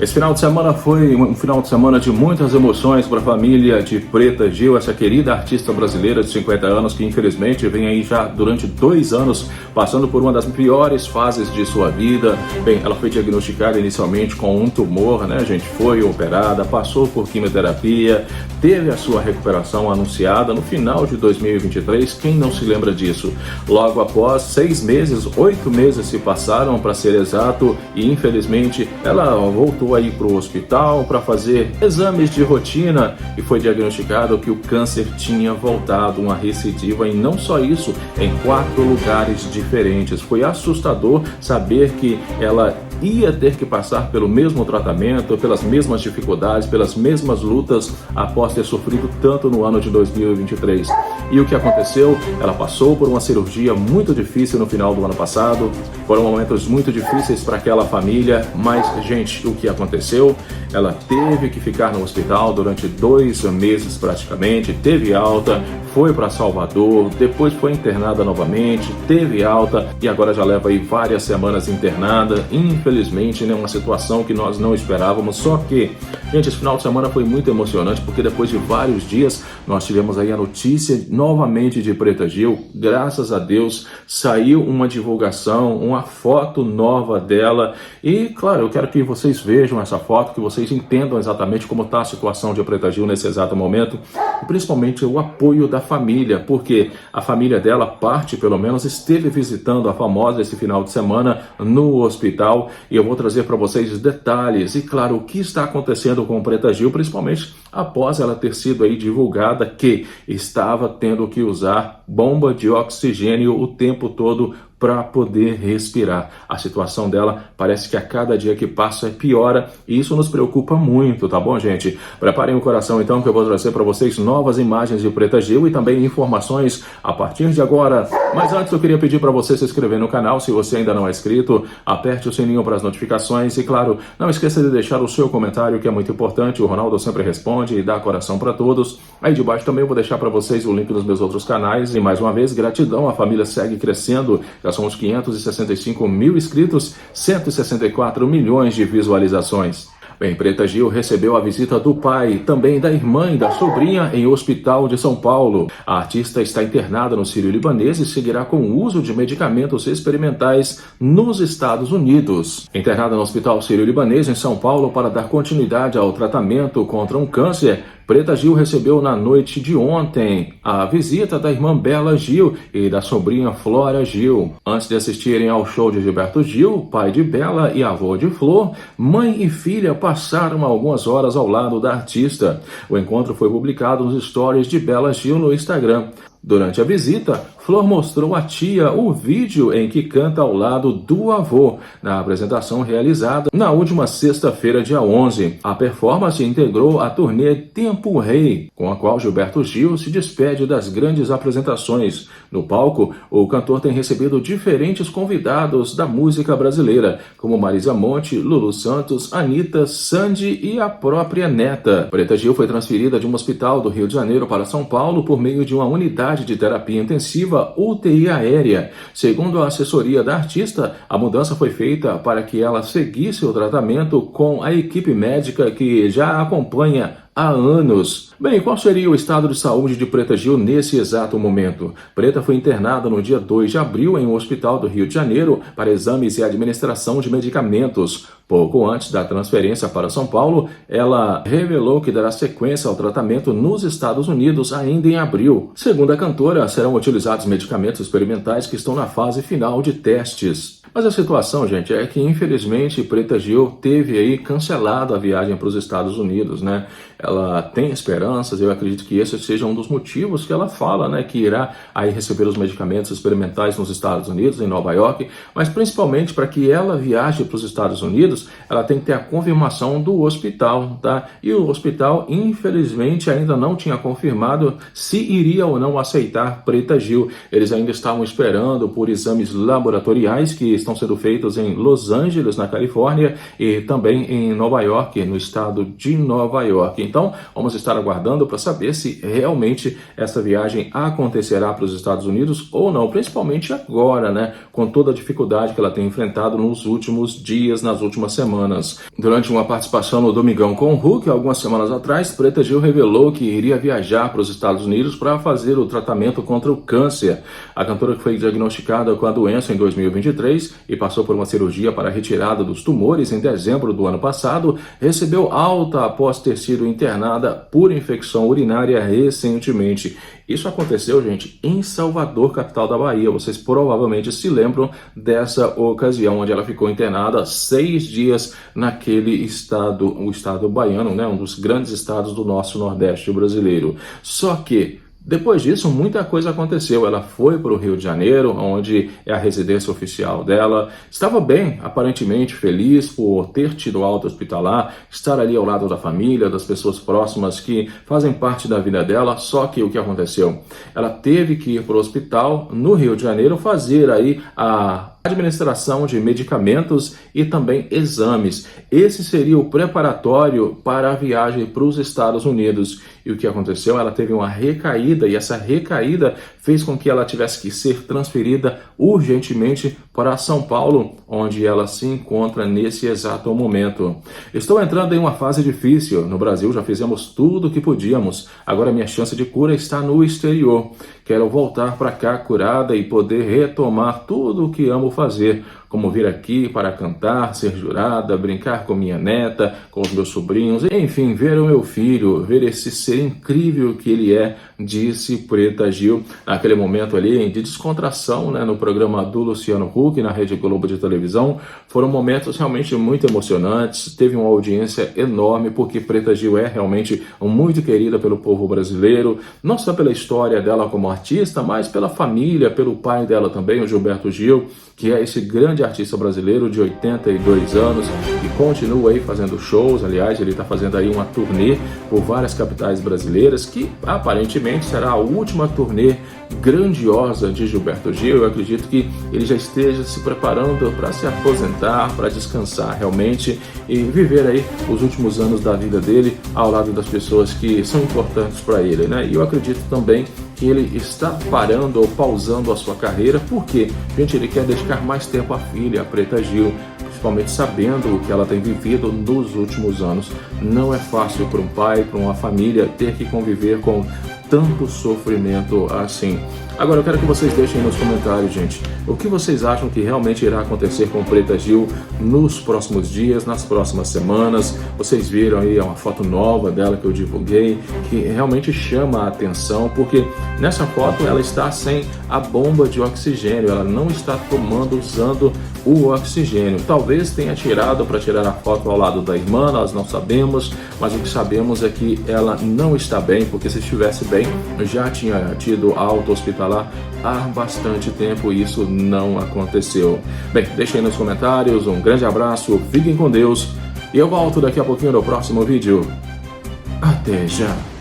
Esse final de semana foi um final de semana de muitas emoções para a família de Preta Gil, essa querida artista brasileira de 50 anos que infelizmente vem aí já durante 2 anos passando por uma das piores fases de sua vida. Bem, ela foi diagnosticada inicialmente com um tumor, né, gente? Foi operada, passou por quimioterapia, teve a sua recuperação anunciada no final de 2023. Quem não se lembra disso? Logo após 6 meses, 8 meses se passaram para ser exato e infelizmente ela voltou aí para o hospital para fazer exames de rotina e foi diagnosticado que o câncer tinha voltado, uma recidiva, e não só isso, em 4 lugares diferentes. Foi assustador saber que ela ia ter que passar pelo mesmo tratamento, pelas mesmas dificuldades, pelas mesmas lutas após ter sofrido tanto no ano de 2023. E o que aconteceu? Ela passou por uma cirurgia muito difícil no final do ano passado, foram momentos muito difíceis para aquela família, mas, gente, o que aconteceu? Ela teve que ficar no hospital durante 2 meses praticamente, teve alta, foi para Salvador, depois foi internada novamente, teve alta e agora já leva aí várias semanas internada. Infelizmente, né, uma situação que nós não esperávamos. Só que, gente, esse final de semana foi muito emocionante porque depois de vários dias nós tivemos aí a notícia novamente de Preta Gil. Graças a Deus saiu uma divulgação, uma foto nova dela e, claro, eu quero que vocês vejam essa foto, que vocês entendam exatamente como está a situação de Preta Gil nesse exato momento e principalmente o apoio da família, porque a família dela, parte pelo menos, esteve visitando a famosa esse final de semana no hospital e eu vou trazer para vocês detalhes e, claro, o que está acontecendo com Preta Gil, principalmente após ela ter sido aí divulgada que estava tendo que usar bomba de oxigênio o tempo todo para poder respirar. A situação dela parece que a cada dia que passa piora e isso nos preocupa muito, tá bom, gente? Preparem o coração então que eu vou trazer para vocês novas imagens de Preta Gil e também informações a partir de agora. Mas antes eu queria pedir para você se inscrever no canal, se você ainda não é inscrito, aperte o sininho para as notificações e, claro, não esqueça de deixar o seu comentário, que é muito importante. O Ronaldo sempre responde e dá coração para todos. Aí de baixo também eu vou deixar para vocês o link dos meus outros canais e, mais uma vez, gratidão, a família segue crescendo. Já somos 565 mil inscritos, 164 milhões de visualizações. Bem, Preta Gil recebeu a visita do pai, também da irmã e da sobrinha em hospital de São Paulo. A artista está internada no Sírio-Libanês e seguirá com o uso de medicamentos experimentais nos Estados Unidos. Internada no Hospital Sírio-Libanês em São Paulo para dar continuidade ao tratamento contra um câncer, Preta Gil recebeu na noite de ontem a visita da irmã Bela Gil e da sobrinha Flora Gil. Antes de assistirem ao show de Gilberto Gil, pai de Bela e avô de Flor, mãe e filha passaram algumas horas ao lado da artista. O encontro foi publicado nos stories de Bela Gil no Instagram. Durante a visita, Flor mostrou à tia o vídeo em que canta ao lado do avô, na apresentação realizada na última sexta-feira, dia 11. A performance integrou a turnê Tempo Rei, com a qual Gilberto Gil se despede das grandes apresentações. No palco, o cantor tem recebido diferentes convidados da música brasileira, como Marisa Monte, Lulu Santos, Anitta, Sandy e a própria neta. Preta Gil foi transferida de um hospital do Rio de Janeiro para São Paulo por meio de uma unidade de terapia intensiva UTI aérea. Segundo a assessoria da artista, a mudança foi feita para que ela seguisse o tratamento com a equipe médica que já a acompanha há anos. Bem, qual seria o estado de saúde de Preta Gil nesse exato momento? Preta foi internada no dia 2 de abril em um hospital do Rio de Janeiro para exames e administração de medicamentos. Pouco antes da transferência para São Paulo, ela revelou que dará sequência ao tratamento nos Estados Unidos ainda em abril. Segundo a cantora, serão utilizados medicamentos experimentais que estão na fase final de testes. Mas a situação, gente, é que infelizmente Preta Gil teve aí cancelado a viagem para os Estados Unidos, né? Ela tem esperanças, eu acredito que esse seja um dos motivos que ela fala, né? Que irá aí receber os medicamentos experimentais nos Estados Unidos, em Nova York, mas principalmente para que ela viaje para os Estados Unidos, ela tem que ter a confirmação do hospital, tá? E o hospital, infelizmente, ainda não tinha confirmado se iria ou não aceitar Preta Gil. Eles ainda estavam esperando por exames laboratoriais que estão sendo feitos em Los Angeles, na Califórnia, e também em Nova York, no estado de Nova York. Então, vamos estar aguardando aguardando para saber se realmente essa viagem acontecerá para os Estados Unidos ou não, principalmente agora, né, com toda a dificuldade que ela tem enfrentado nos últimos dias, nas últimas semanas. Durante uma participação no Domingão com o Hulk, algumas semanas atrás, Preta Gil revelou que iria viajar para os Estados Unidos para fazer o tratamento contra o câncer. A cantora, que foi diagnosticada com a doença em 2023 e passou por uma cirurgia para a retirada dos tumores em dezembro do ano passado, recebeu alta após ter sido internada por infecção urinária recentemente. Isso aconteceu, gente, em Salvador, capital da Bahia. Vocês provavelmente se lembram dessa ocasião, onde ela ficou internada 6 dias naquele estado, o estado baiano, né, um dos grandes estados do nosso Nordeste brasileiro. Só que depois disso, muita coisa aconteceu. Ela foi para o Rio de Janeiro, onde é a residência oficial dela. Estava bem, aparentemente feliz por ter tido alta hospitalar, estar ali ao lado da família, das pessoas próximas que fazem parte da vida dela. Só que o que aconteceu? Ela teve que ir para o hospital no Rio de Janeiro fazer aí a administração de medicamentos e também exames. Esse seria o preparatório para a viagem para os Estados Unidos. E o que aconteceu? Ela teve uma recaída, e essa recaída fez com que ela tivesse que ser transferida urgentemente para São Paulo, onde ela se encontra nesse exato momento. Estou entrando em uma fase difícil. No Brasil já fizemos tudo o que podíamos. Agora minha chance de cura está no exterior. Quero voltar para cá curada e poder retomar tudo o que amo fazer, como vir aqui para cantar, ser jurada, brincar com minha neta, com os meus sobrinhos, enfim, ver o meu filho, ver esse ser incrível que ele é, disse Preta Gil, naquele momento ali de descontração, né, no programa do Luciano Huck, na Rede Globo de televisão. Foram momentos realmente muito emocionantes, teve uma audiência enorme, porque Preta Gil é realmente muito querida pelo povo brasileiro, não só pela história dela como artista, mas pela família, pelo pai dela também, o Gilberto Gil, que é esse grande artista brasileiro de 82 anos e continua aí fazendo shows. Aliás, ele está fazendo aí uma turnê por várias capitais brasileiras, que aparentemente será a última turnê grandiosa de Gilberto Gil. Eu acredito que ele já esteja se preparando para se aposentar, para descansar realmente e viver aí os últimos anos da vida dele ao lado das pessoas que são importantes para ele, né? E eu acredito também que ele está parando ou pausando a sua carreira, porque, gente, ele quer dedicar mais tempo à filha, a Preta Gil, principalmente sabendo o que ela tem vivido nos últimos anos. Não é fácil para um pai, para uma família, ter que conviver com tanto sofrimento assim. Agora eu quero que vocês deixem nos comentários, gente, o que vocês acham que realmente irá acontecer com Preta Gil nos próximos dias, nas próximas semanas. Vocês viram aí uma foto nova dela que eu divulguei, que realmente chama a atenção, porque nessa foto ela está sem a bomba de oxigênio, ela não está usando o oxigênio. Talvez tenha tirado para tirar a foto ao lado da irmã, nós não sabemos, mas o que sabemos é que ela não está bem, porque se estivesse bem, já tinha tido alta hospitalar há bastante tempo e isso não aconteceu. Bem, deixem aí nos comentários, um grande abraço, fiquem com Deus e eu volto daqui a pouquinho no próximo vídeo. Até já!